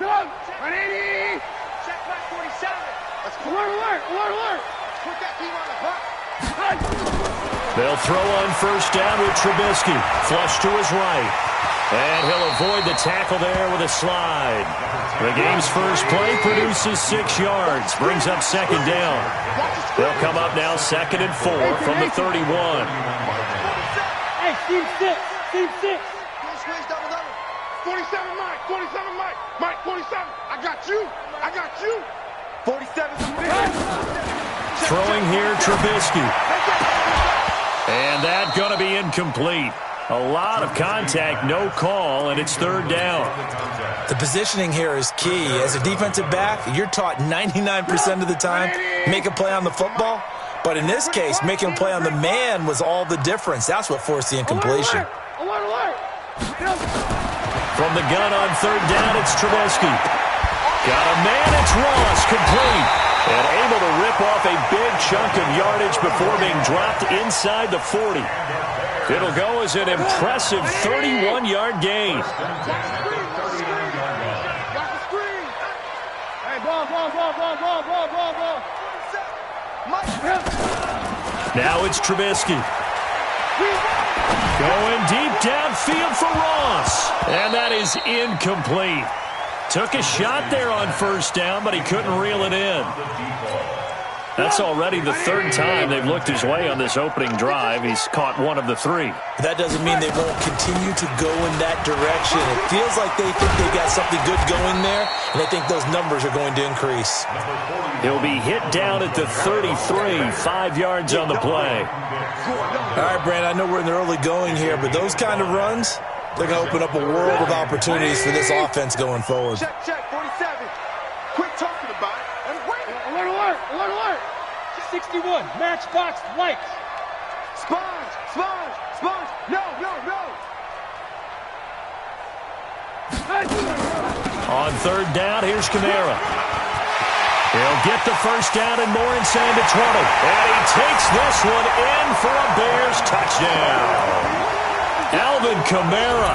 180. Check back 47. Let's go. Alert. Put that team on the hook. They'll throw on first down with Trubisky. Flush to his right. And he'll avoid the tackle there with a slide. The game's first play produces 6 yards. Brings up second down. They'll come up now 2nd and 4 from the 31. Hey, Steve 6. 47 Mike. 47 Mike. Mike 47. I got you. 47. Throwing here, Trubisky. And that's going to be incomplete. A lot of contact, no call, and it's 3rd down. The positioning here is key. As a defensive back, you're taught 99% of the time, make a play on the football. But in this case, making a play on the man was all the difference. That's what forced the incompletion. Alert. From the gun on 3rd down, it's Trubisky. Got a man, it's Ross, complete. And able to rip off a big chunk of yardage before being dropped inside the 40. It'll go as an impressive 31-yard gain. Hey, ball. Now it's Trubisky. Going deep downfield for Ross. And that is incomplete. Took a shot there on first down, but he couldn't reel it in. That's already the 3rd time they've looked his way on this opening drive. He's caught 1 of the 3. That doesn't mean they won't continue to go in that direction. It feels like they think they got something good going there, and I think those numbers are going to increase. He'll be hit down at the 33, 5 yards on the play. All right, Brand, I know we're in the early going here, but those kind of runs, they're going to open up a world of opportunities for this offense going forward. Check 47. Quit talking about it and wait. Alert. 61, Matchbox Light. Sponge. No. On 3rd down, here's Kamara. He'll get the first down and more inside the 20. And he takes this one in for a Bears touchdown. Alvin Kamara,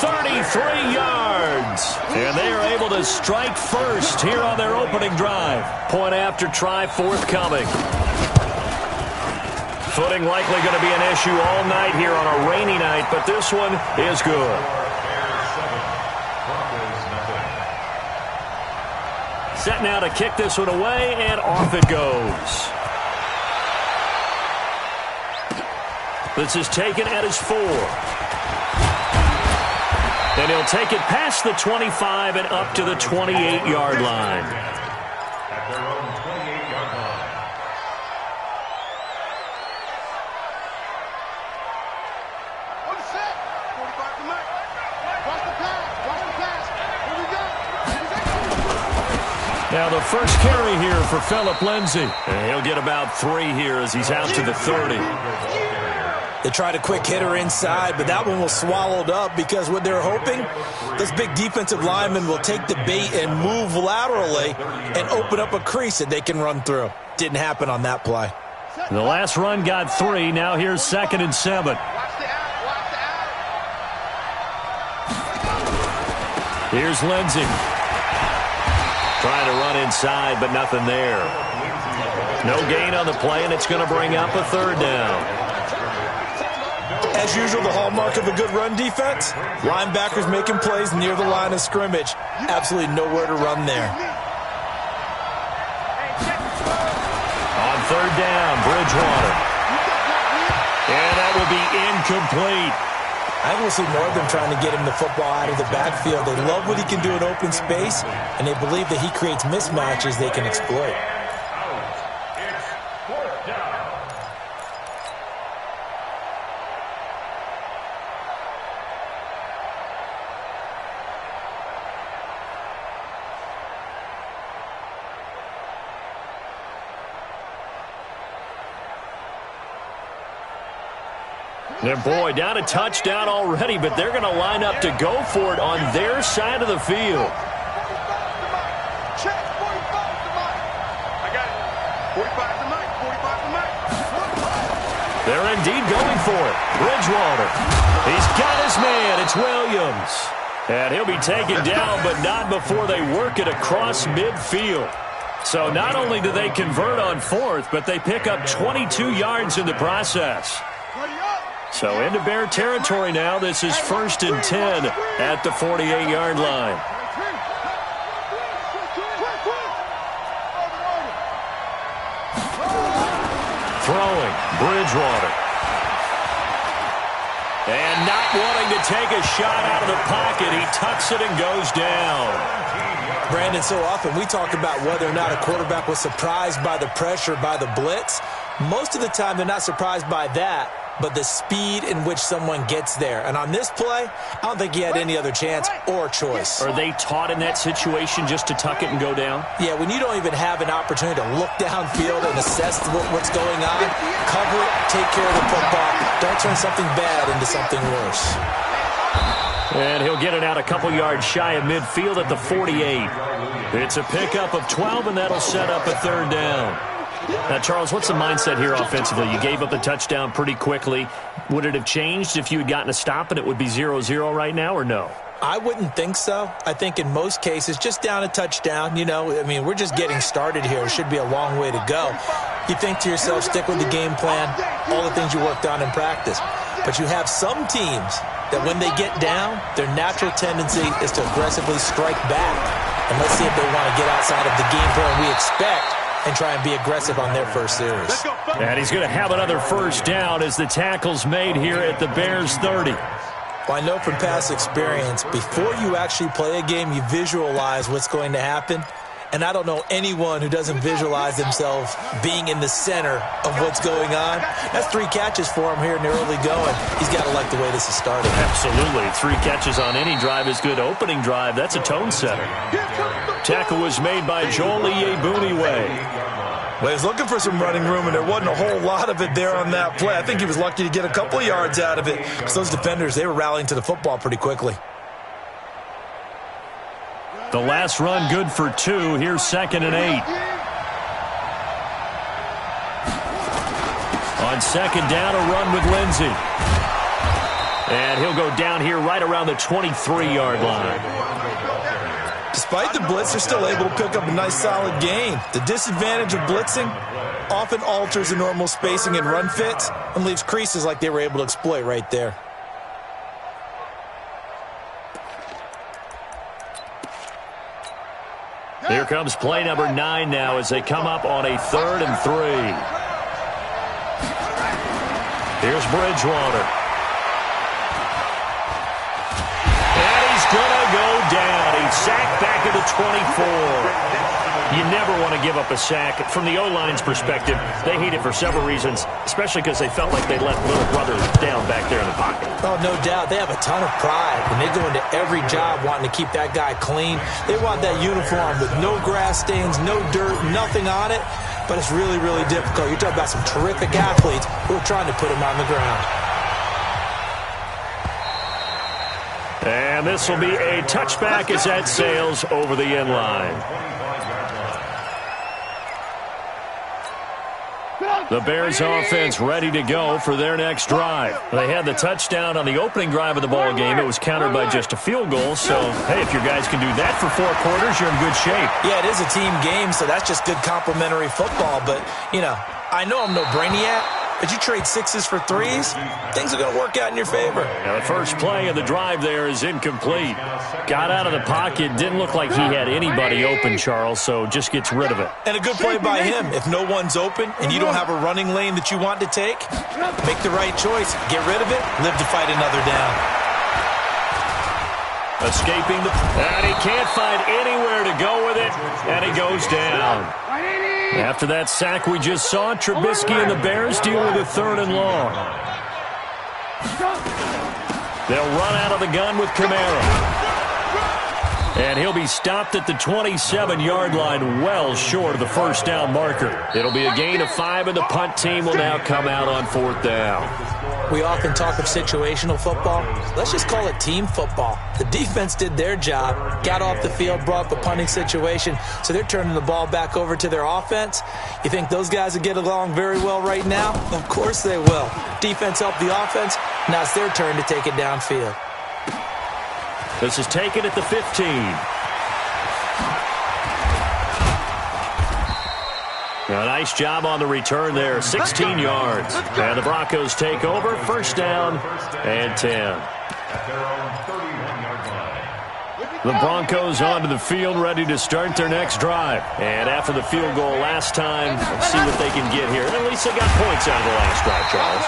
33 yards. And they are able to strike first here on their opening drive. Point after try forthcoming. Footing likely going to be an issue all night here on a rainy night, but this one is good. Set now to kick this one away, and off it goes. This is taken at his 4. And he'll take it past the 25 and up to the 28-yard line. At their own 28-yard line. On the set. 45 to Mike. Watch the pass. Here we go. Now the first carry here for Phillip Lindsay. And he'll get about 3 here as he's out to the 30. They tried a quick hitter inside, but that one was swallowed up because what they're hoping, this big defensive lineman will take the bait and move laterally and open up a crease that they can run through. Didn't happen on that play. The last run got 3. Now here's 2nd and 7. Here's Lindsay. Trying to run inside, but nothing there. No gain on the play, and it's going to bring up a 3rd down. As usual, the hallmark of a good run defense, linebackers making plays near the line of scrimmage. Absolutely nowhere to run there. On 3rd down, Bridgewater. And that will be incomplete. I will see more of them trying to get him the football out of the backfield. They love what he can do in open space, and they believe that he creates mismatches they can exploit. And boy, down a touchdown already, but they're going to line up to go for it on their side of the field. Check 45 to Mike. I got it. 45 to Mike. 45 to Mike. They're indeed going for it. Bridgewater. He's got his man. It's Williams. And he'll be taken down, but not before they work it across midfield. So not only do they convert on fourth, but they pick up 22 yards in the process. So into Bear territory now. This is 1st and 10 at the 48-yard line. Throwing, Bridgewater. And not wanting to take a shot out of the pocket, he tucks it and goes down. Brandon, so often we talk about whether or not a quarterback was surprised by the pressure, by the blitz. Most of the time they're not surprised by that, but the speed in which someone gets there. And on this play, I don't think he had any other chance or choice. Are they taught in that situation just to tuck it and go down? Yeah, when you don't even have an opportunity to look downfield and assess what's going on, cover it, take care of the football. Don't turn something bad into something worse. And he'll get it out a couple yards shy of midfield at the 48. It's a pickup of 12, and that'll set up a 3rd down. Now, Charles, what's the mindset here offensively? You gave up the touchdown pretty quickly. Would it have changed if you had gotten a stop and it would be 0-0 right now, or no? I wouldn't think so. I think in most cases, just down a touchdown, we're just getting started here. It should be a long way to go. You think to yourself, stick with the game plan, all the things you worked on in practice. But you have some teams that when they get down, their natural tendency is to aggressively strike back. And let's see if they want to get outside of the game plan we expect and try and be aggressive on their first series. And he's going to have another 1st down as the tackle's made here at the Bears' 30. Well, I know from past experience, before you actually play a game, you visualize what's going to happen. And I don't know anyone who doesn't visualize themselves being in the center of what's going on. That's 3 catches for him here in the early going. He's got to like the way this is starting. Absolutely. 3 catches on any drive is good. Opening drive, that's a tone setter. Tackle was made by Joel Iyiegbuniwe. Well, he was looking for some running room, and there wasn't a whole lot of it there on that play. I think he was lucky to get a couple of yards out of it because those defenders, they were rallying to the football pretty quickly. The last run good for 2. Here's 2nd and 8. On 2nd down, a run with Lindsey. And he'll go down here right around the 23-yard line. Despite the blitz, they're still able to pick up a nice solid gain. The disadvantage of blitzing often alters the normal spacing and run fits and leaves creases like they were able to exploit right there. Here comes play number 9 now as they come up on a 3rd and 3. Here's Bridgewater. And he's going to go down. He's sacked back at the 24. You never want to give up a sack. From the O-line's perspective, they hate it for several reasons, especially because they felt like they let little brother down back there in the pocket. Oh, no doubt. They have a ton of pride, and they go into every job wanting to keep that guy clean. They want that uniform with no grass stains, no dirt, nothing on it, but it's really, really difficult. You're talking about some terrific athletes who are trying to put him on the ground. And this will be a touchback as that sails over the end line. The Bears offense ready to go for their next drive. They had the touchdown on the opening drive of the ball game. It was countered by just a field goal. So, hey, if your guys can do that for 4 quarters, you're in good shape. Yeah, it is a team game, so that's just good complimentary football. But, I know I'm no brainiac, but you trade 6s for 3s, things are going to work out in your favor. Now, the first play of the drive there is incomplete. Got out of the pocket. Didn't look like he had anybody open, Charles, so just gets rid of it. And a good play by him. If no one's open and you don't have a running lane that you want to take, make the right choice. Get rid of it. Live to fight another down. Escaping and he can't find anywhere to go with it, and he goes down. After that sack we just saw, Trubisky and the Bears deal with a 3rd and long. They'll run out of the gun with Kamara. And he'll be stopped at the 27-yard line, well short of the 1st down marker. It'll be a gain of 5, and the punt team will now come out on 4th down. We often talk of situational football. Let's just call it team football. The defense did their job, got off the field, brought up the punting situation, so they're turning the ball back over to their offense. You think those guys will get along very well right now? Of course they will. Defense helped the offense. Now it's their turn to take it downfield. This is taken at the 15. A nice job on the return there, 16 yards. And the Broncos take over, first down and 10. The Broncos onto the field, ready to start their next drive. And after the field goal last time, let's see what they can get here. At least they got points out of the last drive, Charles.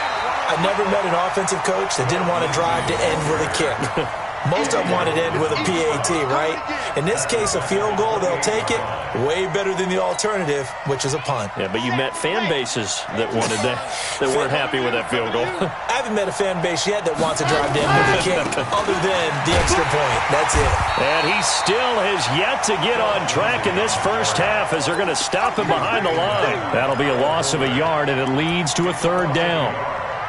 I never met an offensive coach that didn't want to drive to end with a kick. Most of them wanted to end with a PAT, right? In this case, a field goal, they'll take it. Way better than the alternative, which is a punt. Yeah, but you met fan bases that wanted that weren't happy with that field goal. I haven't met a fan base yet that wants to drive to end with a kick, other than the extra point. That's it. And he still has yet to get on track in this first half as they're going to stop him behind the line. That'll be a loss of a yard, and it leads to a third down.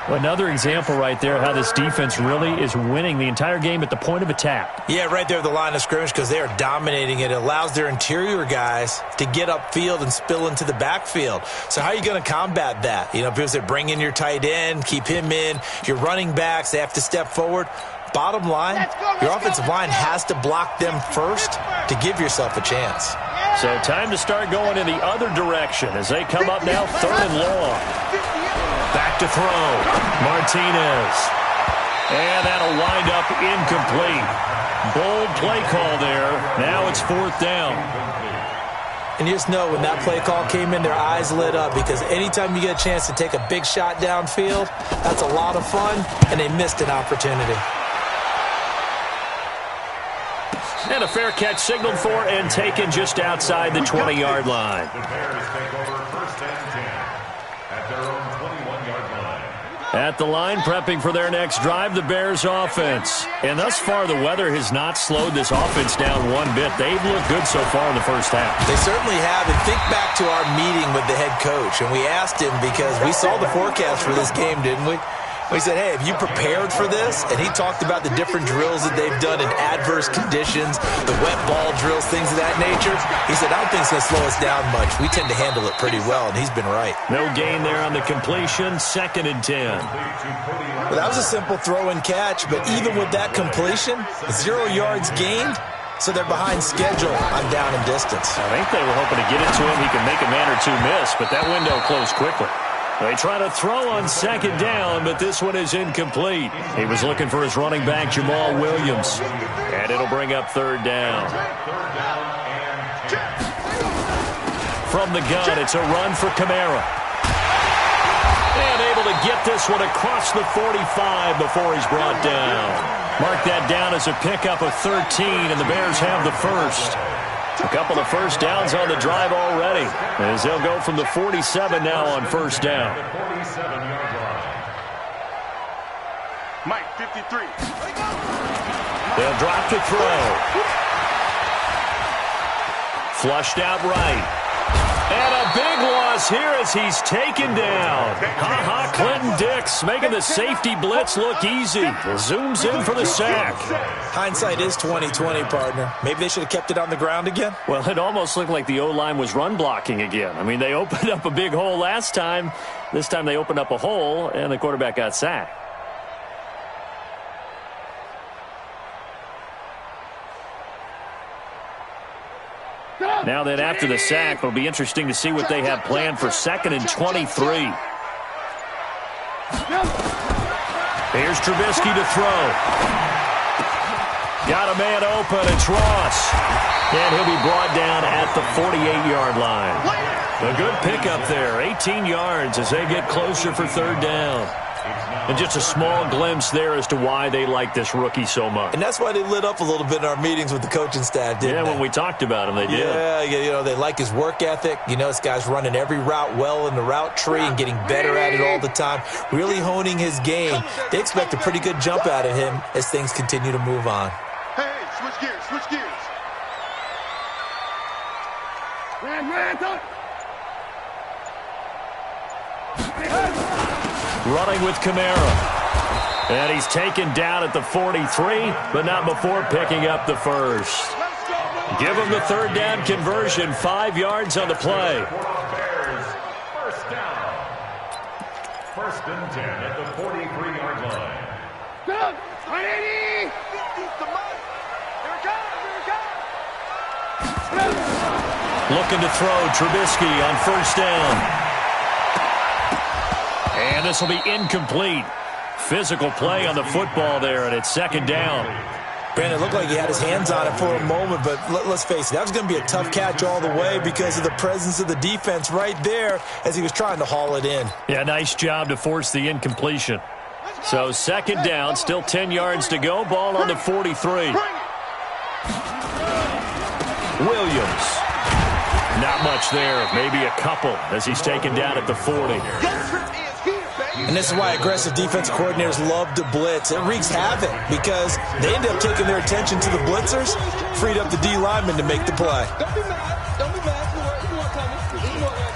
Another example right there how this defense really is winning the entire game at the point of attack. Yeah, right there at the line of scrimmage because they are dominating it. It allows their interior guys to get upfield and spill into the backfield. So how are you going to combat that? You know, people say bring in your tight end, keep him in. Your running backs, they have to step forward. Bottom line, your offensive line has to block them first to give yourself a chance. So time to start going in the other direction as they come up now, third and long. Back to throw. Martinez. And that'll wind up incomplete. Bold play call there. Now it's fourth down. And you just know when that play call came in, their eyes lit up because anytime you get a chance to take a big shot downfield, that's a lot of fun, and they missed an opportunity. And a fair catch signaled for and taken just outside the 20-yard line. The Bears take over first and 10 at their own 21-yard line. At the line, prepping for their next drive, the Bears offense. And thus far, the weather has not slowed this offense down one bit. They've looked good so far in the first half. They certainly have. And think back to our meeting with the head coach. And we asked him because we saw the forecast for this game, didn't we? We said, hey, have you prepared for this? And he talked about the different drills that they've done in adverse conditions, the wet ball drills, things of that nature. He said, I don't think it's going to slow us down much. We tend to handle it pretty well, and he's been right. No gain there on the completion, second and 10. Well, that was a simple throw and catch, but even with that completion, 0 yards gained, so they're behind schedule on down and distance. I think they were hoping to get it to him. He could make a man or two miss, but that window closed quickly. They try to throw on second down, but this one is incomplete. He was looking for his running back, Jamal Williams. And it'll bring up third down. From the gun, it's a run for Kamara. And able to get this one across the 45 before he's brought down. Mark that down as a pickup of 13, and the Bears have the first. A couple of first downs on the drive already, as they'll go from the 47 now on first down. Mike, 53. They'll drop to throw. Flushed out right. And a big loss here as he's taken down. Ha-ha, Clinton Dix making the safety blitz look easy. Zooms in for the sack. Hindsight is 20/20, partner. Maybe they should have kept it on the ground again. Well, it almost looked like the O-line was run blocking again. I mean, they opened up a big hole last time. This time they opened up a hole, and the quarterback got sacked. Now then, after the sack, it'll be interesting to see what they have planned for second and 23. Here's Trubisky to throw. Got a man open. It's Ross. And he'll be brought down at the 48-yard line. A good pickup there. 18 yards as they get closer for third down. And just a small glimpse there as to why they like this rookie so much. And that's why they lit up a little bit in our meetings with the coaching staff, didn't they? Yeah, when we talked about him, they did. Yeah, you know, they like his work ethic. You know, this guy's running every route well in the route tree and getting better at it all the time, really honing his game. They expect a pretty good jump out of him as things continue to move on. Hey, switch gears, switch gears. Running with Kamara. And he's taken down at the 43, but not before picking up the first. Give him the third down conversion, 5 yards on the play. Bears, first down. First and 10 at the 43-yard line. Looking to throw. Trubisky on first down. And this will be incomplete. Physical play on the football there, and it's second down. Brandon, it looked like he had his hands on it for a moment, but let's face it, that was going to be a tough catch all the way because of the presence of the defense right there as he was trying to haul it in. Yeah, nice job to force the incompletion. So second down, still 10 yards to go. Ball on the 43. Williams. Not much there, maybe a couple as he's taken down at the 40. And this is why aggressive defense coordinators love to blitz. It wreaks havoc because they end up taking their attention to the blitzers, freed up the D lineman to make the play. Don't be mad. Don't be mad. You know what coming. You know what coming.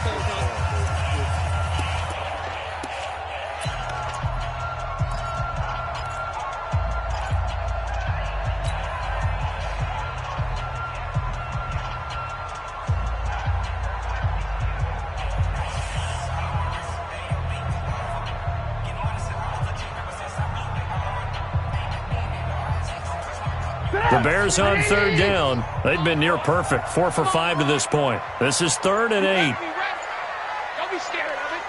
The Bears on third down. They've been near perfect. 4 for 5 to this point. This is 3rd and 8. Don't be scared of it.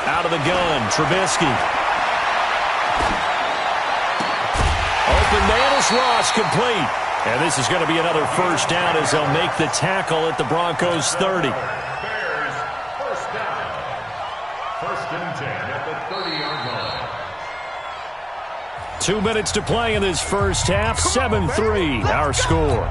Out of the gun, Trubisky. Open man is lost, complete. And this is going to be another first down as they'll make the tackle at the Broncos 30. Bears, first down. 1st and 10 at the 30-yard line. 2 minutes to play in this first half. 7-3, our score.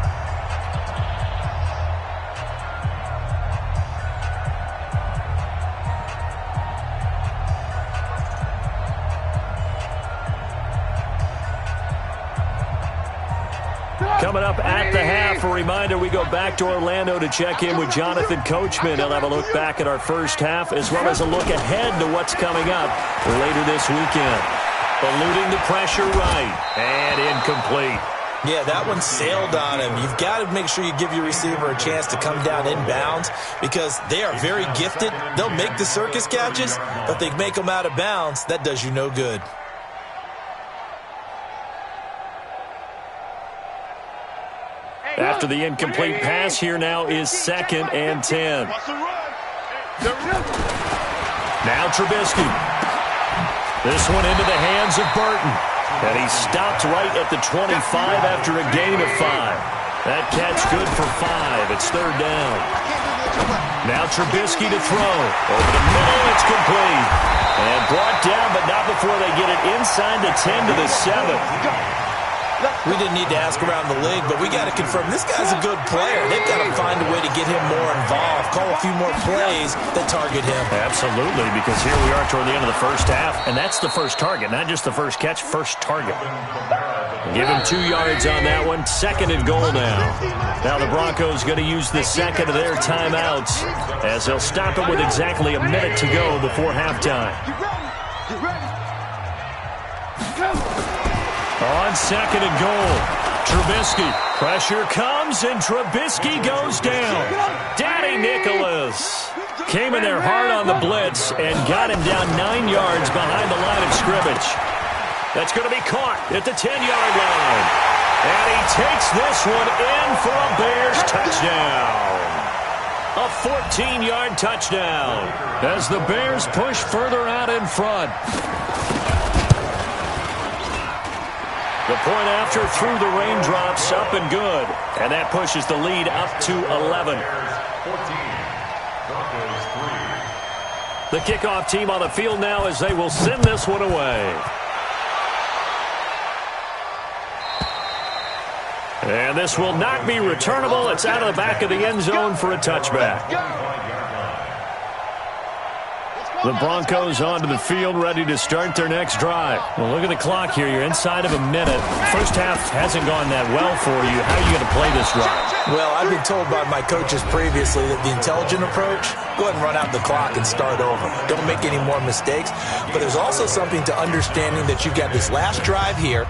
Coming up at the half, a reminder, we go back to Orlando to check in with Jonathan Coachman. He'll have a look back at our first half as well as a look ahead to what's coming up later this weekend. Eluding the pressure right, and incomplete. Yeah, that one sailed on him. You've got to make sure you give your receiver a chance to come down inbounds because they are very gifted. They'll make the circus catches, but they make them out of bounds. That does you no good. After the incomplete pass, here now is 2nd and 10. Now Trubisky. This one into the hands of Burton. And he stopped right at the 25 after a gain of 5. That catch good for 5. It's 3rd down. Now Trubisky to throw. Over the middle, it's complete. And brought down, but not before they get it inside the 10 to the 7. We didn't need to ask around the league, but we got to confirm this guy's a good player. They've got to find a way to get him more involved, call a few more plays that target him. Absolutely, because here we are toward the end of the first half, and that's the first target, not just the first catch, first target. Give him 2 yards on that one. 2nd and goal now. Now the Broncos going to use the second of their timeouts as they'll stop it with exactly a minute to go before halftime. On 2nd and goal, Trubisky. Pressure comes, and Trubisky goes down. Danny Nicholas came in there hard on the blitz and got him down 9 yards behind the line of scrimmage. That's going to be caught at the 10-yard line. And he takes this one in for a Bears touchdown. A 14-yard touchdown as the Bears push further out in front. The point after through the raindrops, up and good. And that pushes the lead up to 11. 14, Broncos 3. The kickoff team on the field now as they will send this one away. And this will not be returnable. It's out of the back of the end zone for a touchback. The Broncos onto the field, ready to start their next drive. Well, look at the clock here. You're inside of a minute. First half hasn't gone that well for you. How are you going to play this drive? Well, I've been told by my coaches previously that the intelligent approach, go ahead and run out the clock and start over. Don't make any more mistakes. But there's also something to understanding that you've got this last drive here.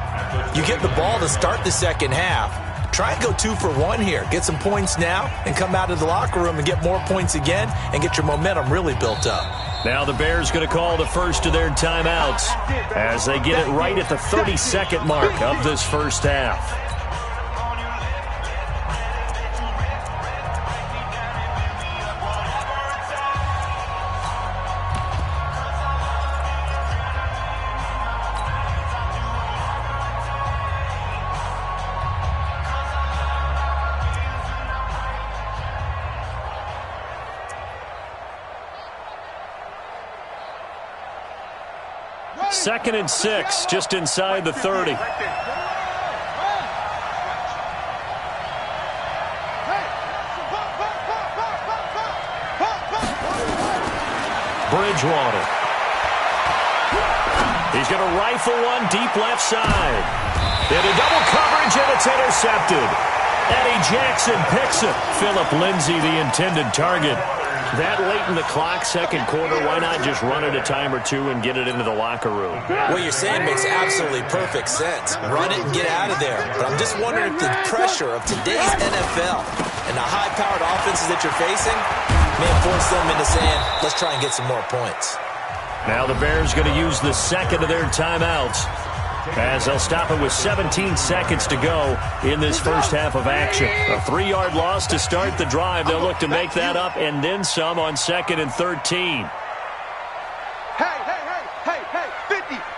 You get the ball to start the second half. Try and go 2 for 1 here. Get some points now and come out of the locker room and get more points again and get your momentum really built up. Now the Bears going to call the first of their timeouts as they get it right at the 32nd mark of this first half. 2nd and 6, just inside the 30. Bridgewater. He's going to rifle one deep left side. Into double coverage, and it's intercepted. Eddie Jackson picks it. Philip Lindsay, the intended target. That late in the clock, second quarter, why not just run it a time or two and get it into the locker room? What you're saying makes absolutely perfect sense. Run it and get out of there. But I'm just wondering if the pressure of today's NFL and the high-powered offenses that you're facing may force them into saying, let's try and get some more points. Now the Bears going to use the second of their timeouts as they'll stop it with 17 seconds to go in this first half of action. A 3-yard loss to start the drive. They'll look to make that up and then some on 2nd and 13. Hey,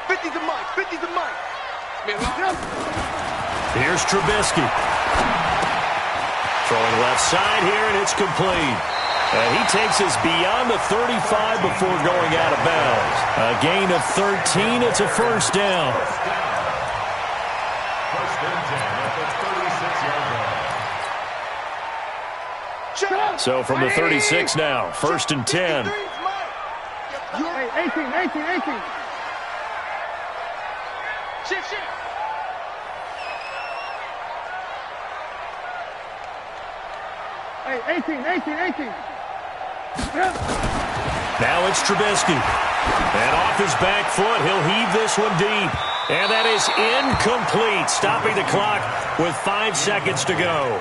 50 to Mike, 50 to Mike. Here's Trubisky. Throwing left side here, and it's complete. And he takes us beyond the 35 before going out of bounds. A gain of 13. It's a first down. First and 10 at the 36-yard line. So from the 36 now, 1st and 10. Hey, 18. Shift. Hey, 18. Now it's Trubisky. And off his back foot, he'll heave this one deep. And that is incomplete, stopping the clock with 5 seconds to go.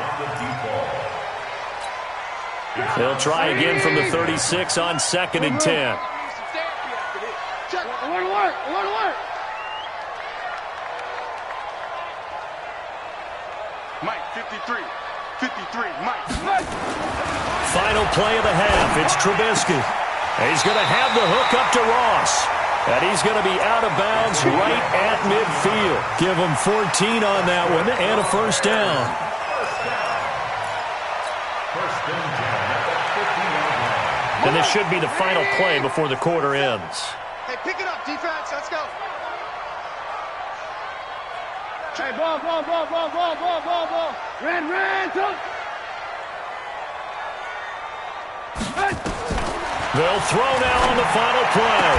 They'll try again from the 36 on 2nd and 10. Alert. Mike, 53, Mike. Final play of the half. It's Trubisky. He's going to have the hook up to Ross. And he's going to be out of bounds right at midfield. Give him 14 on that one and a first down. First and 10 at the 50-yard line. And this should be the final play before the quarter ends. Hey, pick it up, defense. Let's go. Hey, ball. Red, go. They'll throw now on the final play.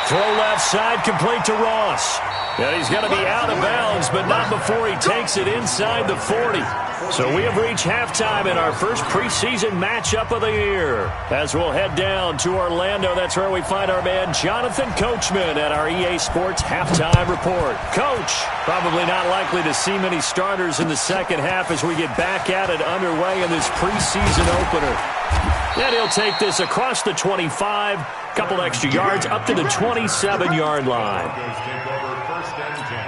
Throw left side, complete to Ross. And he's going to be out of bounds, but not before he takes it inside the 40. So we have reached halftime in our first preseason matchup of the year. As we'll head down to Orlando, that's where we find our man Jonathan Coachman at our EA Sports Halftime Report. Coach, probably not likely to see many starters in the second half as we get back at it underway in this preseason opener. And he'll take this across the 25, couple extra yards, up to the 27-yard line. Broncos take over 1st and 10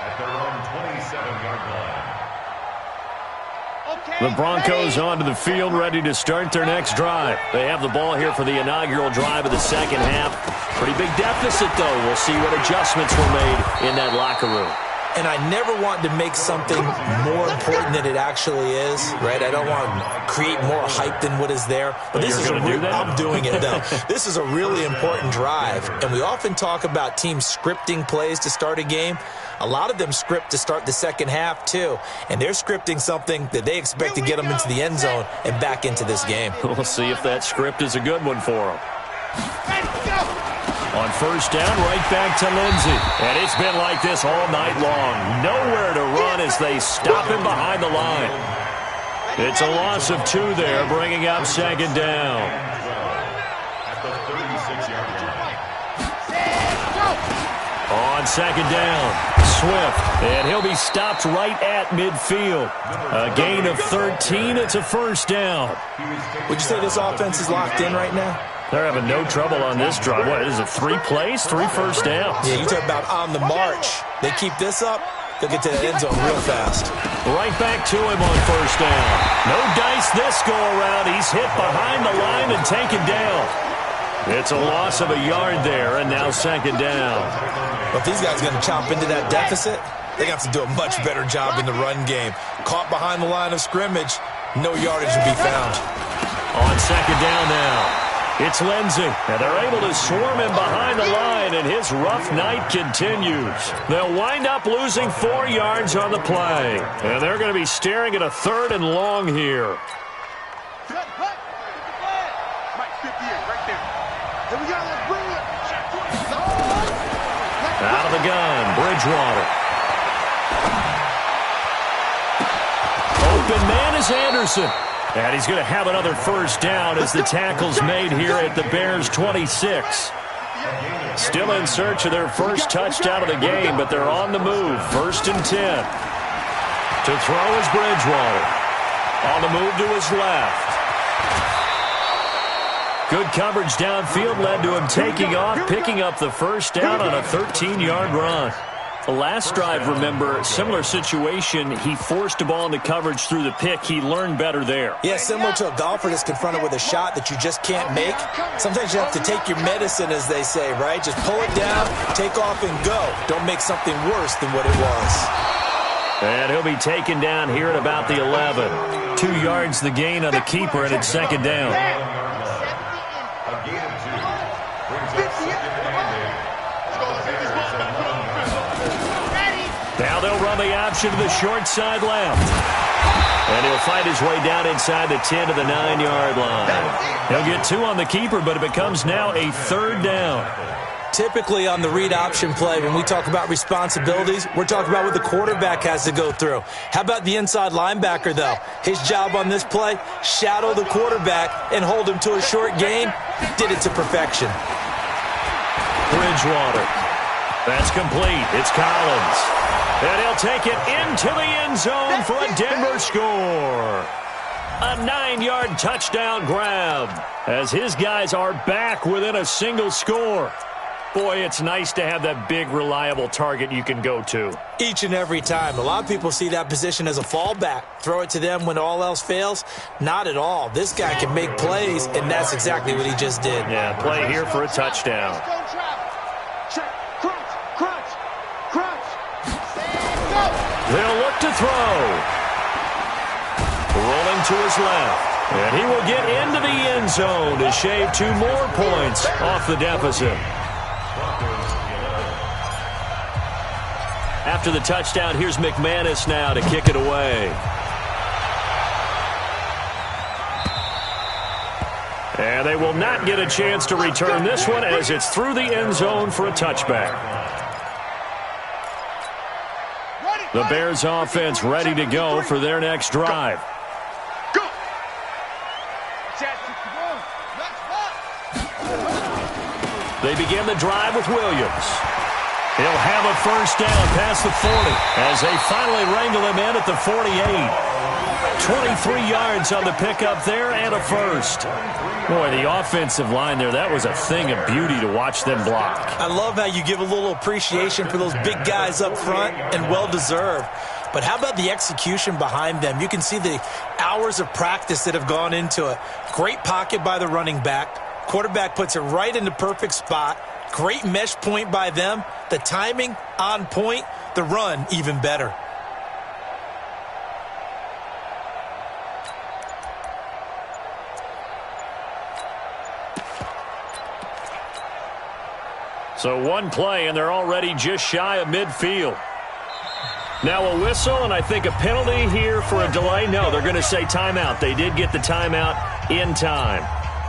at their own 27-yard line. The Broncos onto the field, ready to start their next drive. They have the ball here for the inaugural drive of the second half. Pretty big deficit, though. We'll see what adjustments were made in that locker room. And I never want to make something more important than it actually is, right? I don't want to create more hype than what is there. But this is I'm doing it, though. This is a really important drive. And we often talk about teams scripting plays to start a game. A lot of them script to start the second half, too. And they're scripting something that they expect to get them into the end zone and back into this game. We'll see if that script is a good one for them. On first down, right back to Lindsay. And it's been like this all night long. Nowhere to run as they stop him behind the line. It's a loss of 2 there, bringing up second down. At the 36-yard line. On second down, Swift. And he'll be stopped right at midfield. A gain of 13. It's a first down. Would you say this offense is locked in right now? They're having no trouble on this drive. What is it, 3 plays, 3 first downs? Yeah, you talk about on the march. They keep this up, they'll get to the end zone real fast. Right back to him on first down. No dice this go-around. He's hit behind the line and taken down. It's a loss of a yard there, and now second down. But if these guys are going to chop into that deficit, they have to do a much better job in the run game. Caught behind the line of scrimmage, no yardage to be found. On second down now. It's Lindsey, and they're able to swarm him behind the line, and his rough night continues. They'll wind up losing 4 yards on the play, and they're going to be staring at a 3rd and long here. Out of the gun, Bridgewater. Open man is Anderson. And he's going to have another first down as the tackle's made here at the Bears' 26. Still in search of their first touchdown of the game, but they're on the move. 1st and 10. To throw is Bridgewater. On the move to his left. Good coverage downfield led to him taking off, picking up the first down on a 13-yard run. The last drive, remember, similar situation. He forced a ball into coverage through the pick. He learned better there. Yeah, similar to a golfer that's confronted with a shot that you just can't make. Sometimes you have to take your medicine, as they say, right? Just pull it down, take off, and go. Don't make something worse than what it was. And he'll be taken down here at about the 11. 2 yards the gain on the keeper, and it's 2nd down. Now they'll run the option to the short side left. And he'll fight his way down inside the 10 to the 9-yard line. He'll get 2 on the keeper, but it becomes now a 3rd down. Typically on the read option play, when we talk about responsibilities, we're talking about what the quarterback has to go through. How about the inside linebacker, though? His job on this play, shadow the quarterback and hold him to a short gain. Did it to perfection. Bridgewater. That's complete. It's Collins. And he'll take it into the end zone for a Denver score. A 9-yard touchdown grab as his guys are back within a single score. Boy, it's nice to have that big, reliable target you can go to. Each and every time. A lot of people see that position as a fallback. Throw it to them when all else fails. Not at all. This guy can make plays, and that's exactly what he just did. Yeah, play here for a touchdown. They'll look to throw. Rolling to his left. And he will get into the end zone to shave 2 more points off the deficit. After the touchdown, here's McManus now to kick it away. And they will not get a chance to return this one as it's through the end zone for a touchback. The Bears offense ready to go for their next drive. Go. They begin the drive with Williams. He'll have a first down past the 40 as they finally wrangle him in at the 48. 23 yards on the pickup there and a first. Boy, the offensive line there, that was a thing of beauty to watch them block. I love how you give a little appreciation for those big guys up front, and well-deserved. But how about the execution behind them? You can see the hours of practice that have gone into it. Great pocket by the running back. Quarterback puts it right in the perfect spot. Great mesh point by them. The timing on point. The run even better. So 1 play, and they're already just shy of midfield. Now a whistle, and I think a penalty here for a delay. No, they're going to say timeout. They did get the timeout in time.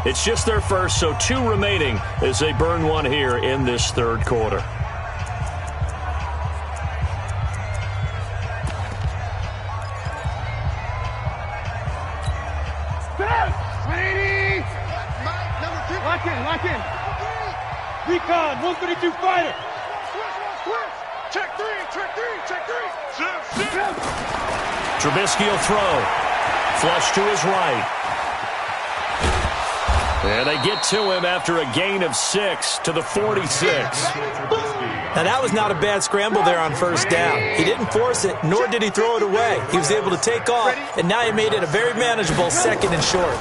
It's just their first, so 2 remaining as they burn 1 here in this 3rd quarter. Lock in. Recon, 132 fighter. Check 3. Trubisky will throw. Flush to his right. And they get to him after a gain of 6 to the 46. Now, that was not a bad scramble there on first down. He didn't force it, nor did he throw it away. He was able to take off, and now he made it a very manageable 2nd and short.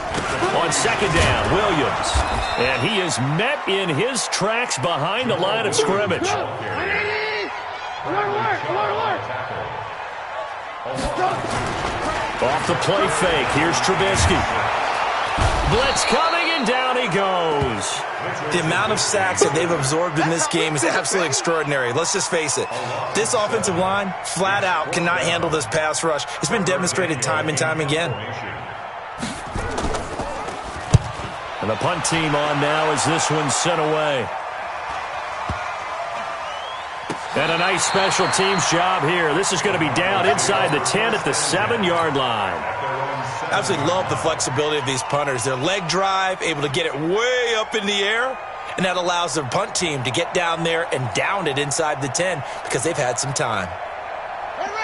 On 2nd down, Williams. And he is met in his tracks behind the line of scrimmage. Off the play fake, here's Trubisky. Blitz coming, and down he goes. The amount of sacks that they've absorbed in this game is absolutely extraordinary. Let's just face it. This offensive line, flat out, cannot handle this pass rush. It's been demonstrated time and time again. And the punt team on now as this one's sent away. And a nice special teams job here. This is going to be down inside the 10 at the 7-yard line. I absolutely love the flexibility of these punters. Their leg drive, able to get it way up in the air, and that allows their punt team to get down there and down it inside the 10 because they've had some time.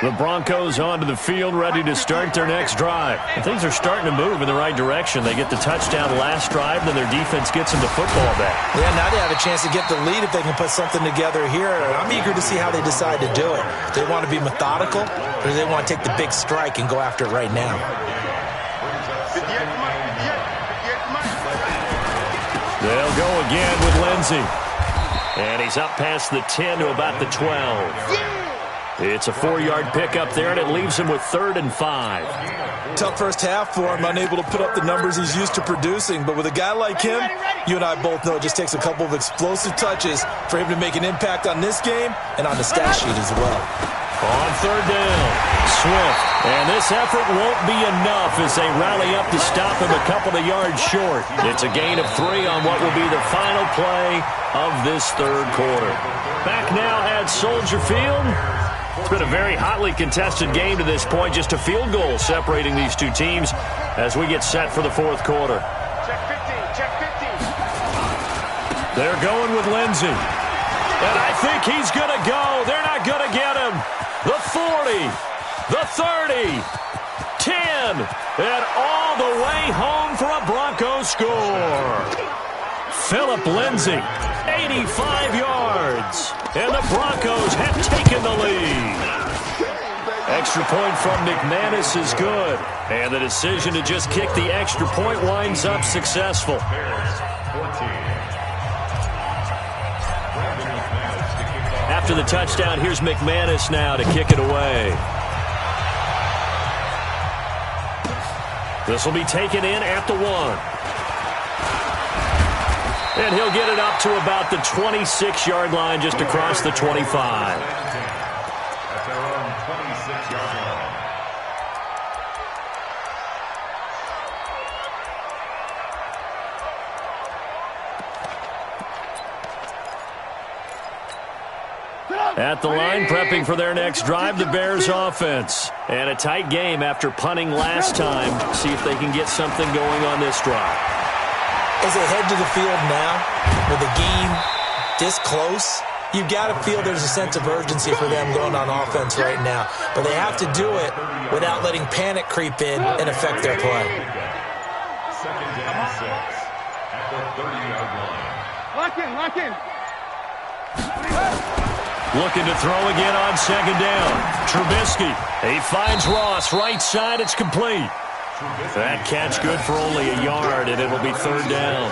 The Broncos onto the field, ready to start their next drive. And things are starting to move in the right direction. They get the touchdown last drive, then their defense gets them the football back. Yeah, now they have a chance to get the lead if they can put something together here. I'm eager to see how they decide to do it. Do they want to be methodical, or do they want to take the big strike and go after it right now? They'll go again with Lindsey. And he's up past the 10 to about the 12. It's a 4-yard pickup there, and it leaves him with 3rd and 5. Tough first half for him, unable to put up the numbers he's used to producing. But with a guy like him, you and I both know it just takes a couple of explosive touches for him to make an impact on this game and on the stat sheet as well. On 3rd down, Swift. And this effort won't be enough as they rally up to stop him a couple of yards short. It's a gain of 3 on what will be the final play of this 3rd quarter. Back now at Soldier Field. It's been a very hotly contested game to this point. Just a field goal separating these two teams as we get set for the 4th quarter. Check 15, check 15. They're going with Lindsey. And I think he's going to go. They're not going to get him. The 40, the 30, 10, and all the way home for a Broncos score. Phillip Lindsey, 85 yards. And the Broncos have taken the lead. Extra point from McManus is good. And the decision to just kick the extra point winds up successful. After the touchdown, here's McManus now to kick it away. This will be taken in at the 1. And he'll get it up to about the 26-yard line, just across the 25. At their own 26-yard line. At the line, prepping for their next drive, the Bears offense. And a tight game after punting last time. See if they can get something going on this drive. As they head to the field now, with the game this close, you've got to feel there's a sense of urgency for them going on offense right now. But they have to do it without letting panic creep in and affect their play. 2nd down 6 at the 30-yard line. Lock in, lock in. Looking to throw again on 2nd down. Trubisky. He finds Ross. Right side, it's complete. That catch good for only a yard, and it'll be 3rd down.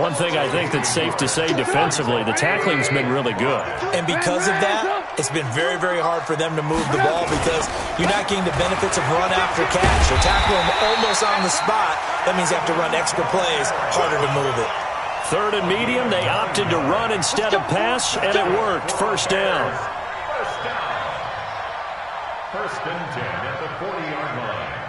One thing I think that's safe to say defensively, the tackling's been really good. And because of that, it's been very, very hard for them to move the ball because you're not getting the benefits of run after catch. You're tackling them almost on the spot. That means you have to run extra plays, harder to move it. 3rd and medium, they opted to run instead of pass, and it worked. 1st down. 1st and 10 at the 40-yard line.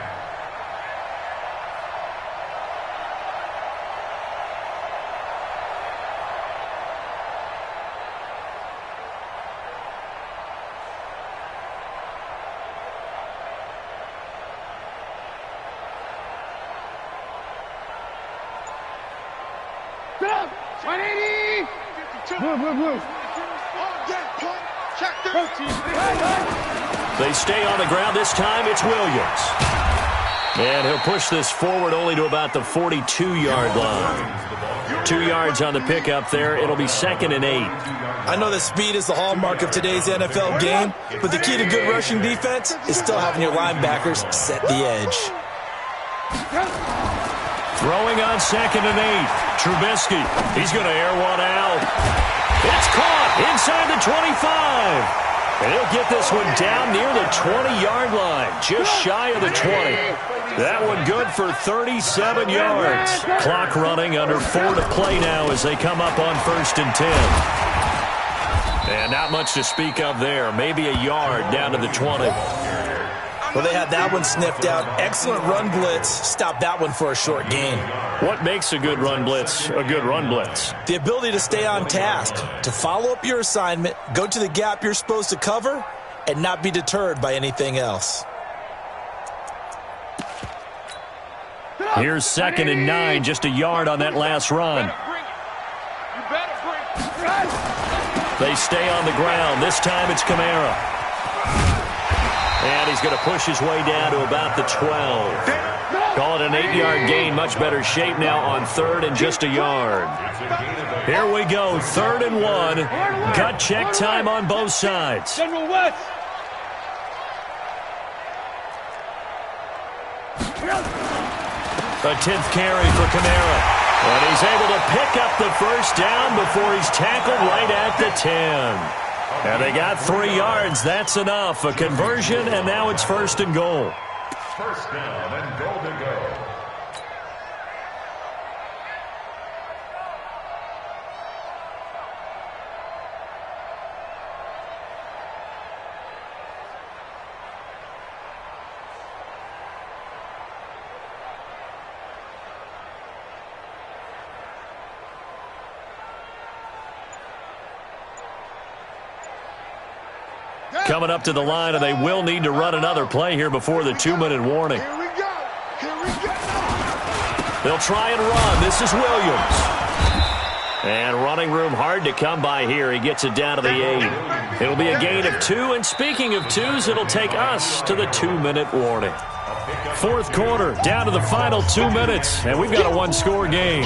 They stay on the ground. This time it's Williams. And he'll push this forward only to about the 42-yard line. 2 yards on the pickup there. It'll be 2nd and 8. I know that speed is the hallmark of today's NFL game, but the key to good rushing defense is still having your linebackers set the edge. Throwing on 2nd and 8. Trubisky. He's going to air one out. It's caught inside the 25. And he'll get this one down near the 20-yard line, just shy of the 20. That one good for 37 yards. Clock running, under 4 to play now as they come up on 1st and 10. And not much to speak of there. Maybe a yard down to the 20. Well, they had that one sniffed out. Excellent run blitz. Stop that one for a short gain. What makes a good run blitz a good run blitz? The ability to stay on task, to follow up your assignment, go to the gap you're supposed to cover, and not be deterred by anything else. Here's 2nd and 9, just a yard on that last run. They stay on the ground. This time it's Kamara. And he's going to push his way down to about the 12. Call it an 8-yard gain. Much better shape now on 3rd and just a yard. Here we go, 3rd and 1. Gut check time on both sides. General West. A 10th carry for Kamara. And he's able to pick up the first down before he's tackled right at the 10. And they got 3 yards. That's enough. A conversion, and now it's 1st and goal. First down and goal to go. Coming up to the line, and they will need to run another play here before the 2-minute warning. Here we go. Here we go. They'll try and run. This is Williams. And running room hard to come by here. He gets it down to the 8. It'll be a gain of 2. And speaking of 2s, it'll take us to the 2-minute warning. 4th quarter, down to the final 2 minutes. And we've got a 1-score game.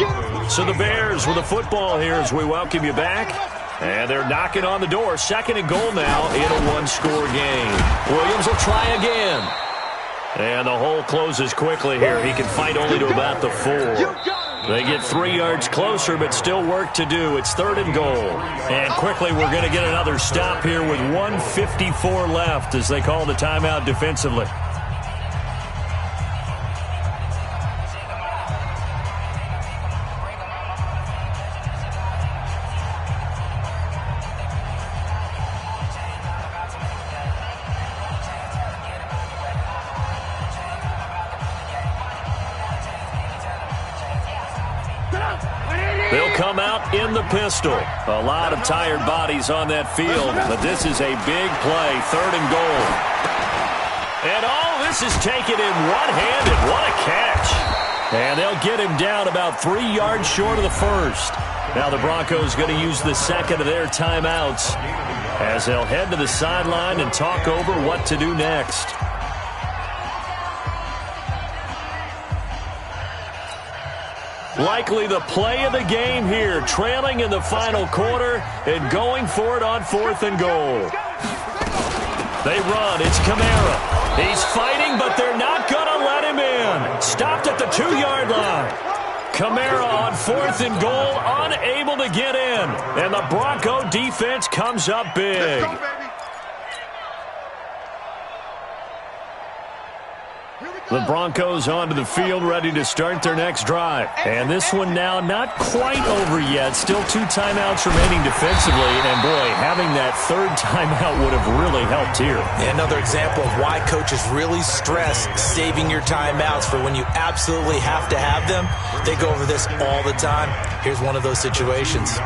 So the Bears with the football here as we welcome you back. And they're knocking on the door. 2nd and goal now in a 1-score game. Williams will try again. And the hole closes quickly here. He can fight only to about the 4. They get 3 yards closer, but still work to do. It's 3rd and goal. And quickly we're going to get another stop here with 1:54 left as they call the timeout defensively. They'll come out in the pistol. A lot of tired bodies on that field, but this is a big play, 3rd and goal. And all this is taken in one-handed. What a catch. And they'll get him down about 3 yards short of the 1st. Now the Broncos going to use the 2nd of their timeouts as they'll head to the sideline and talk over what to do next. Likely the play of the game here, trailing in the final quarter and going for it on 4th and goal. They run. It's Kamara. He's fighting, but they're not going to let him in. Stopped at the 2-yard line. Kamara on 4th and goal, unable to get in. And the Bronco defense comes up big. The Broncos onto the field, ready to start their next drive. And this one now not quite over yet. Still 2 timeouts remaining defensively. And, boy, having that 3rd timeout would have really helped here. Another example of why coaches really stress saving your timeouts for when you absolutely have to have them. They go over this all the time. Here's one of those situations.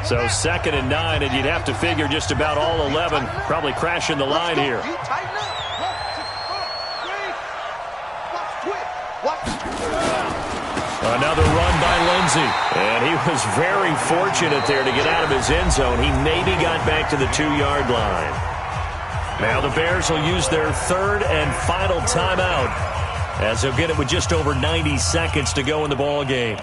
So 2nd and 9, and you'd have to figure just about all 11 probably crashing the line here. Another run by Lindsey. And he was very fortunate there to get out of his end zone. He maybe got back to the 2-yard line. Now the Bears will use their 3rd and final timeout as they'll get it with just over 90 seconds to go in the ball game.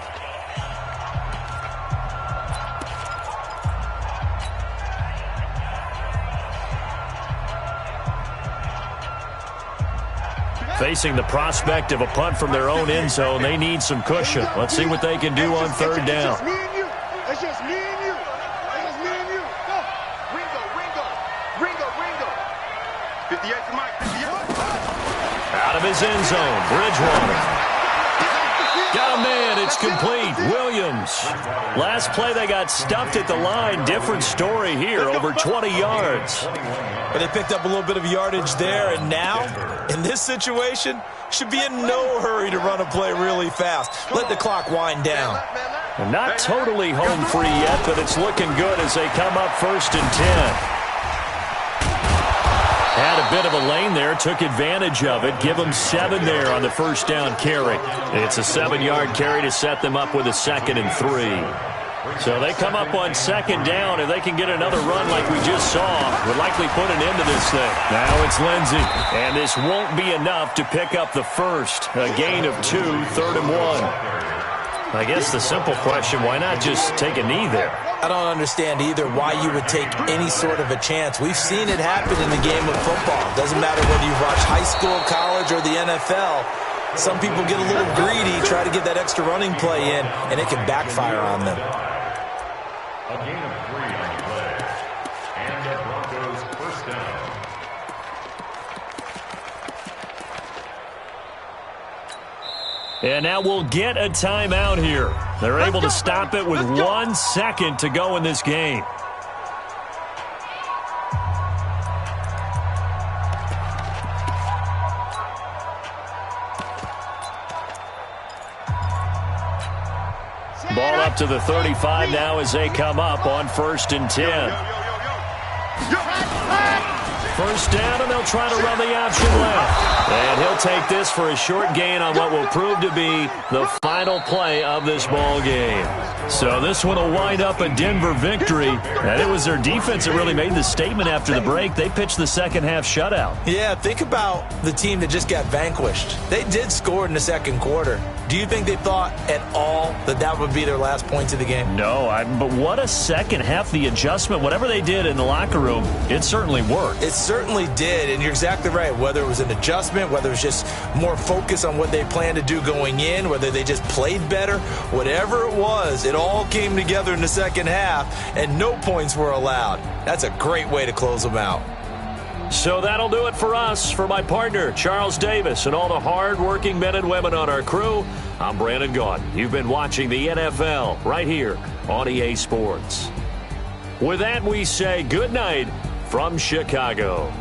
facing the prospect of a punt from their own end zone. They need some cushion. Let's see what they can do on third down. It's just me and you. It's just me and you. It's just me and you. Go. Ringo. 58 to Mike. 58. Out of his end zone, Bridgewater. Got a man, it's complete. Williams. Last play they got stuffed at the line. Different story here, over 20 yards. But they picked up a little bit of yardage there, and now, in this situation, should be in no hurry to run a play really fast. Let the clock wind down. Well, not totally home free yet, but it's looking good as they come up 1st and 10. Had a bit of a lane there, took advantage of it. Give them 7 there on the first down carry. It's a 7-yard carry to set them up with a 2nd and 3. So they come up on 2nd down. If they can get another run like we just saw, would likely put an end to this thing. Now it's Lindsey, and this won't be enough to pick up the first. A gain of 2, 3rd and 1. I guess the simple question, why not just take a knee there? I don't understand either why you would take any sort of a chance. We've seen it happen in the game of football. Doesn't matter whether you watch high school, college, or the NFL. Some people get a little greedy, try to get that extra running play in, and it can backfire on them. A gain of 3 on the play. And the Broncos first down. And now we'll get a timeout here. They're able to stop it with 1 second to go in this game. Ball up to the 35 now as they come up on 1st and 10. First down, and they'll try to run the option left. And he'll take this for a short gain on what will prove to be the final play of this ball game. So this one will wind up a Denver victory. And it was their defense that really made the statement after the break. They pitched the second half shutout. Yeah, think about the team that just got vanquished. They did score in the second quarter. Do you think they thought at all that that would be their last points of the game? No, but what a second half. The adjustment, whatever they did in the locker room, it certainly worked. It certainly did, and you're exactly right. Whether it was an adjustment, whether it was just more focus on what they planned to do going in, whether they just played better, whatever it was, it all came together in the second half, and no points were allowed. That's a great way to close them out. So that'll do it for us. For my partner, Charles Davis, and all the hard-working men and women on our crew, I'm Brandon Gaudin. You've been watching the NFL right here on EA Sports. With that, we say good night from Chicago.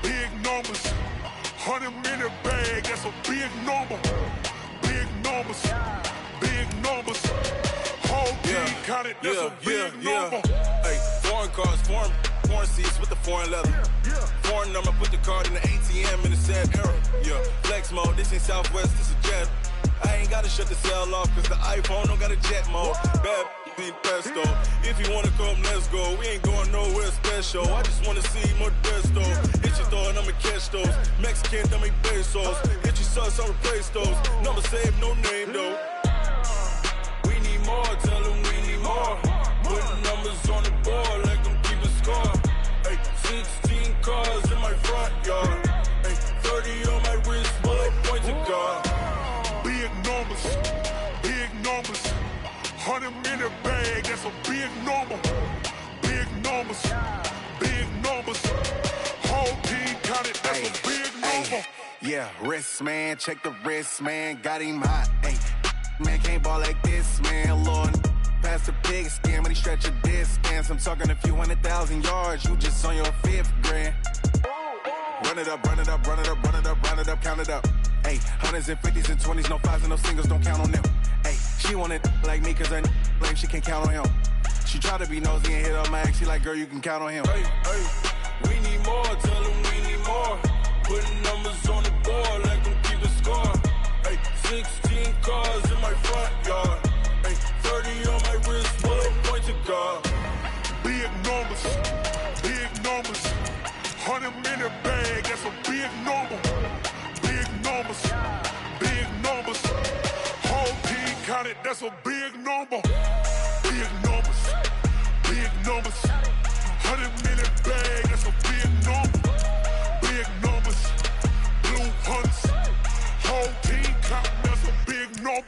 Big numbers, 100-minute bag, that's a big number. Big numbers, whole team counted, that's a big number. Hey, foreign cars, foreign seats with the foreign leather. Foreign number, put the card in the ATM in the sad era. Yeah, flex mode, this ain't Southwest, this is jet. I ain't gotta shut the cell off, cause the iPhone don't got a jet mode. Bad need pesto. If you wanna come, let's go. We ain't going nowhere special. I just wanna see more Modesto. Hit your throw and I'ma catch those. Mexican, dummy pesos. Hit your sauce, I'll replace those. Number saved, no name though. We need more, tell them we need more. Putting numbers on the board like I'm keeping score. Hey, 16 cars in my front yard. Hey, 30 on my wrist, bullet points of God. Big numbers, 100-minute bag, that's a big number. Big that's a big number. Yeah, wrist, man, check the wrist, man, got him hot, ayy. Man, can't ball like this, man, Lord. Past the pig skin, when he stretch a distance. I'm talking a few 100,000 yards, you just on your 5th grand. Run it up, run it up, run it up, run it up, run it up, count it up. Ayy, 100s and 50s and 20s, no 5s and no singles, don't count on them. Ayy, she want it like me, cause her lame, she can't count on him. She try to be nosy and hit up my ex, she like, girl, you can count on him. Hey, we need more, tell them we need more. Putting numbers on the board, like them keep a score. Hey, 16 cars in my front yard. Hey, 30 on my wrist, bullet point to God. Big numbers, big numbers. 100-minute bag, that's a big number. Big numbers, big numbers. Whole team counted, that's a big number. Big numbers, big numbers. 100-minute bag, that's a big number. Big numbers, blue hunts. Whole team counting, that's a big number.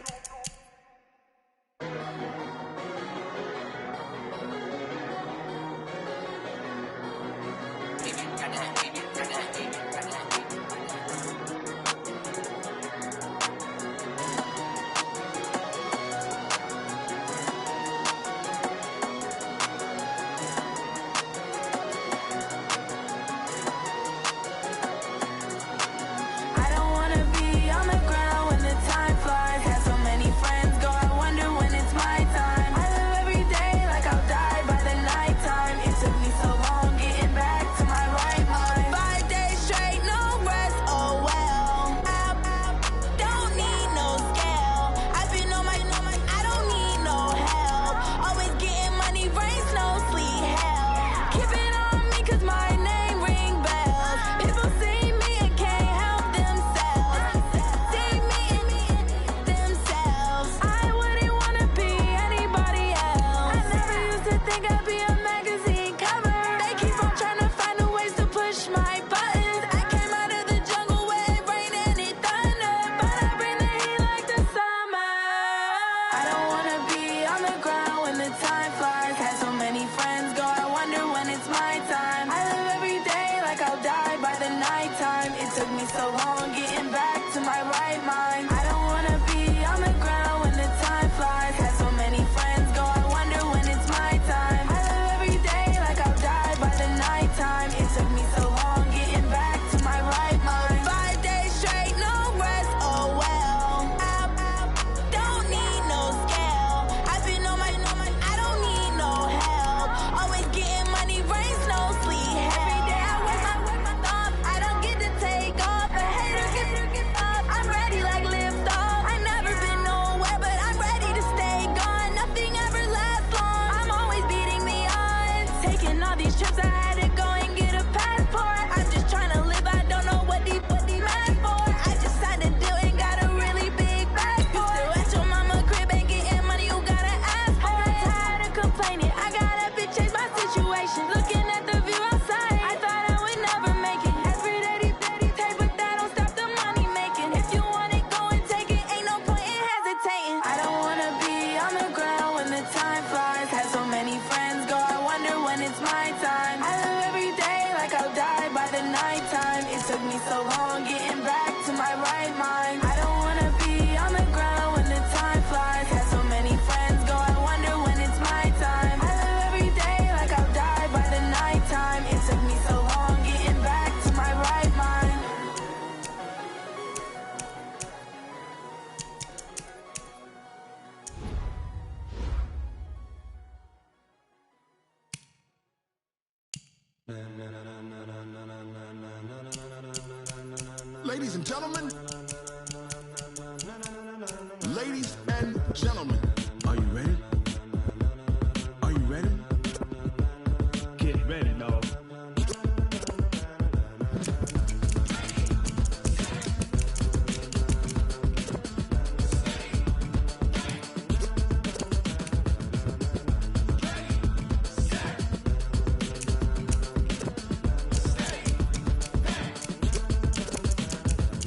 Ladies and gentlemen, ladies and gentlemen, are you ready? Are you ready? Get ready, dog.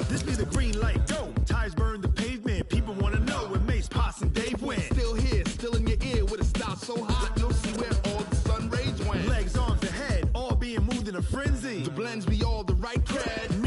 This be the green light, go. Tires burn the pavement, people wanna know where Mace, Poss, and Dave went. Still here, still in your ear with a style so hot, you'll see where all the sun rays went. Legs, arms, and head, all being moved in a frenzy. The blends be all the right cred.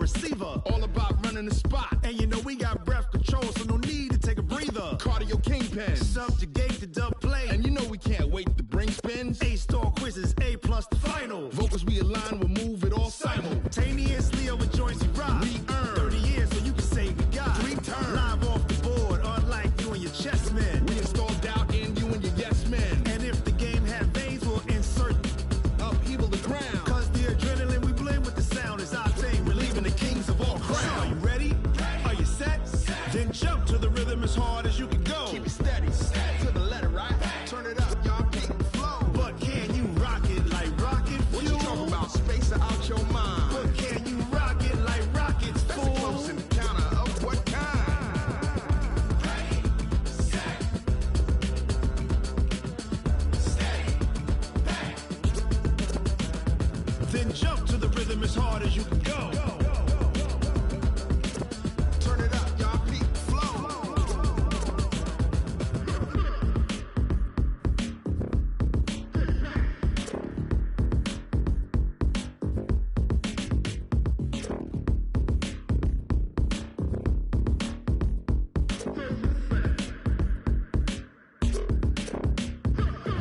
receiver. All about running the spot. And you know we got breath control, so no need to take a breather. Cardio kingpin. Subjugate the dub play. And you know we can't wait to bring spins. A-star quizzes, A+ the final. Vocals we align, we'll move it all simultaneously over joints we rock. We earn 30 years, so you can say we got 3 turns. Live off the board, unlike you and your chess men. We install doubt in you and your yes men. And if the game had veins, we'll insert upheaval the ground. Cause the adrenaline we blend with the sound is our thing. We're leaving the kings of all crowns. So are you ready? Are you set? Then jump to the rhythm as hard as you can go. Keep it steady, to the letter, right? Turn it up, y'all keep the flow. But can you rock it like rocket fuel? What you talking about? Space out your mind. But can you rock it like rockets, fool? That's a close encounter of what kind? Ready, set, steady, back. Then jump to the rhythm as hard as you can go. Turn it up, y'all keep the flow.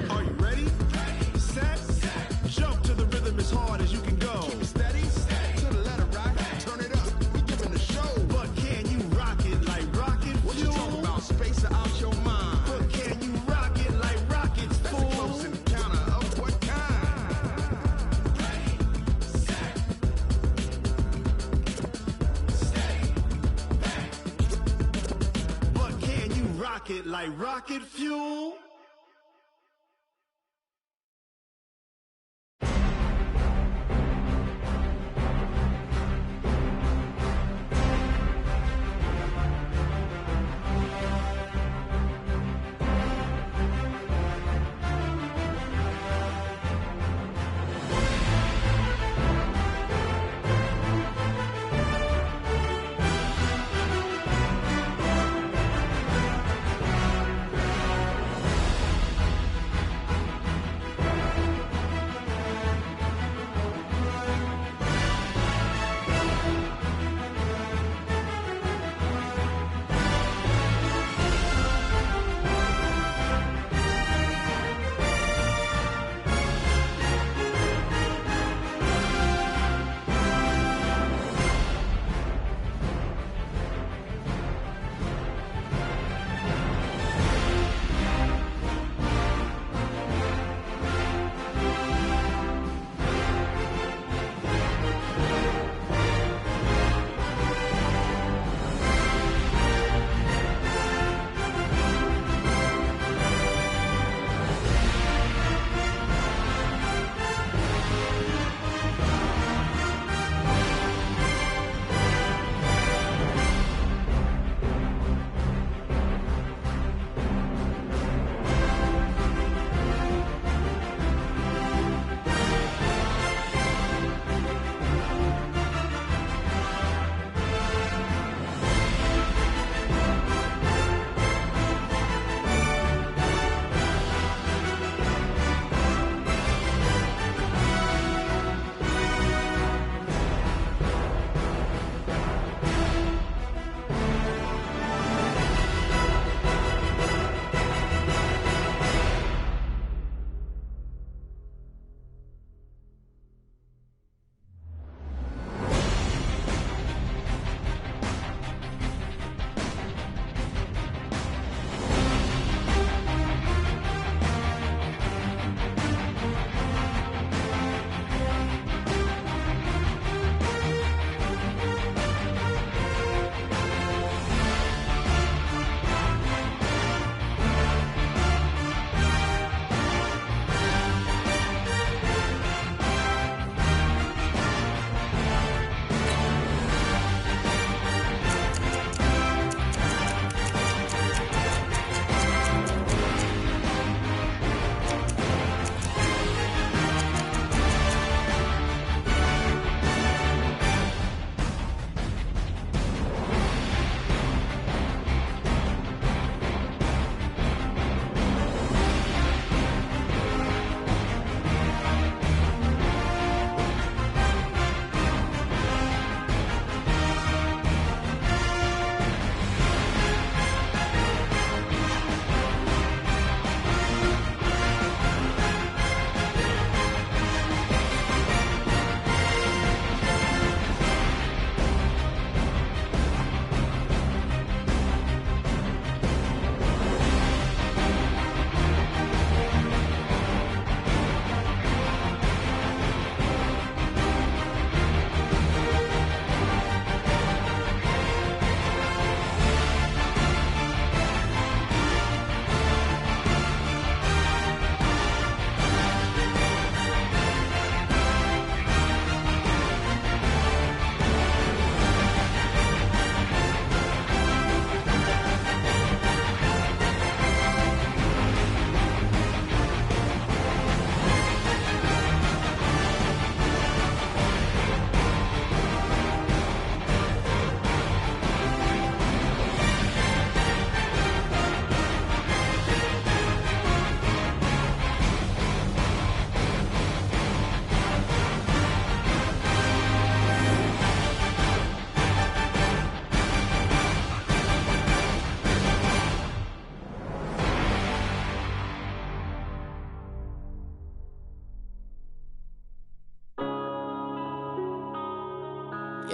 Are you ready? Set, jump to the rhythm as hard as you can go. Keep it steady, to the letter, right? Turn it up, we giving the show. But can you rock it like rocket fuel? What you talking about? Space out your mind. But can you rock it like rockets, fool? That's a close encounter of what kind? Ready, set, steady, back. But can you rock it like rocket fuel?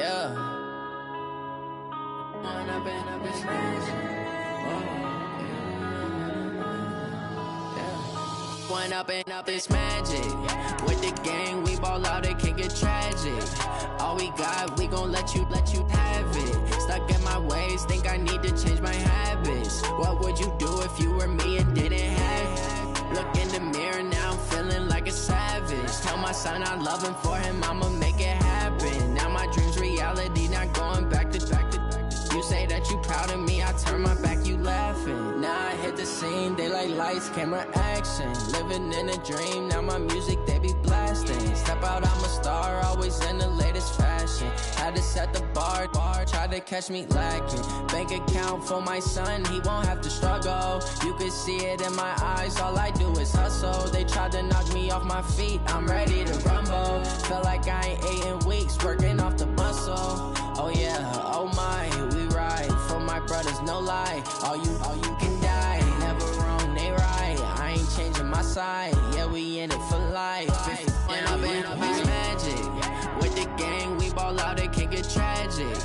Yeah. When I've been up this When up and up this magic. With the gang, we ball out, it can get tragic. All we got, we gon' let you have it. Stuck in my ways, think I need to change my habits. What would you do if you were me and didn't have it? Look in the mirror, now I'm feeling like a savage. Tell my son I love him, for him I'ma make it happen. Now my dream's reality, not going back to. You say that you proud of me, I turn my back, you laughing. Now I hit the scene, daylight lights, camera action. Living in a dream, now my music, they be blasting. Step out, I'm a star, always in the latest fashion. Had to set the bar, try to catch me lacking. Bank account for my son, he won't have to struggle. You can see it in my eyes, all I do is hustle. They tried to knock me off my feet, I'm ready to rumble. Feel like I ain't ate in weeks, working off the muscle. Oh yeah, oh my, we ride for my brothers, no lie. All you can die, never wrong, they right. I ain't changing my side, yeah, we in it for life. When I've been up this magic. With the gang, we ball out, it can get tragic.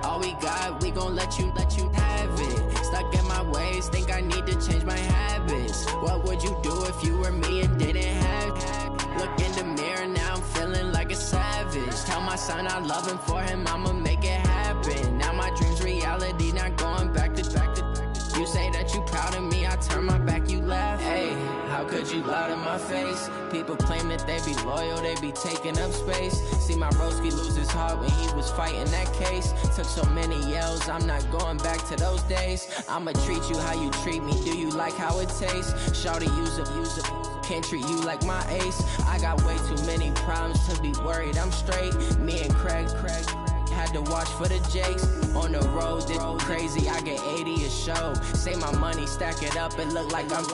All we got, we gon' let you have it. Stuck in my ways, think I need to change my habits. What would you do if you were me and didn't have it? Look in the mirror, now I'm feeling like a savage. Tell my son I love him, for him I'ma make it happen. Now my dream's reality, not going back to. You say that you proud of me, I turn my back, you laugh. Hey, how could you lie to my face? People claim that they be loyal, they be taking up space. See my broski lose his heart when he was fighting that case. Took so many yells, I'm not going back to those days. I'ma treat you how you treat me, do you like how it tastes? Shawty, use up. Can't treat you like my ace. I got way too many problems to be worried, I'm straight. Me and Craig had to watch for the Jakes. On the road, this crazy, I get 80 a show. Say my money, stack it up, it look like I'm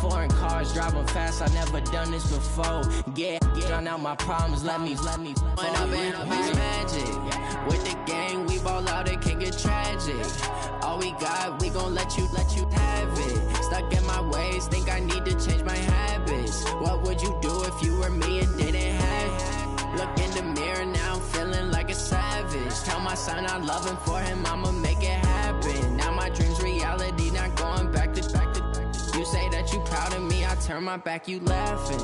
foreign cars, driving fast, I never done this before. Yeah, drown out my problems, let me When I've been up this magic. With the gang, we ball out, it can get tragic. All we got, we gon' let you have it. Stuck in my ways, think I need to change my habits. What would you do if you were me and didn't have it? Look in the mirror, now I'm feeling like a savage. Tell my son I love him, for him I'ma make it happen. Now my dream's reality, not going back to. You say that you proud of me, I turn my back, you laughing.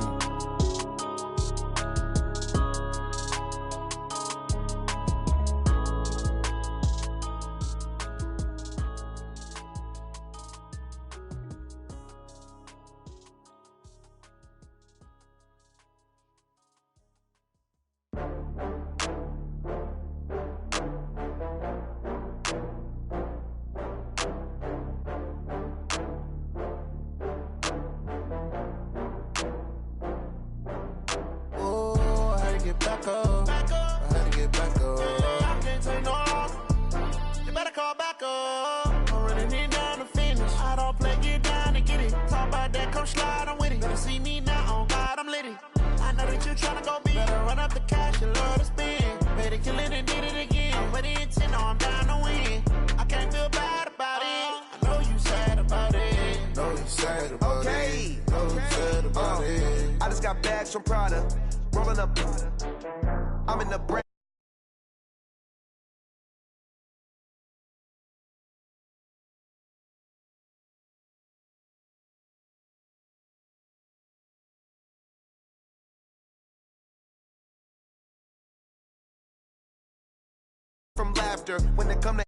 From laughter when it come to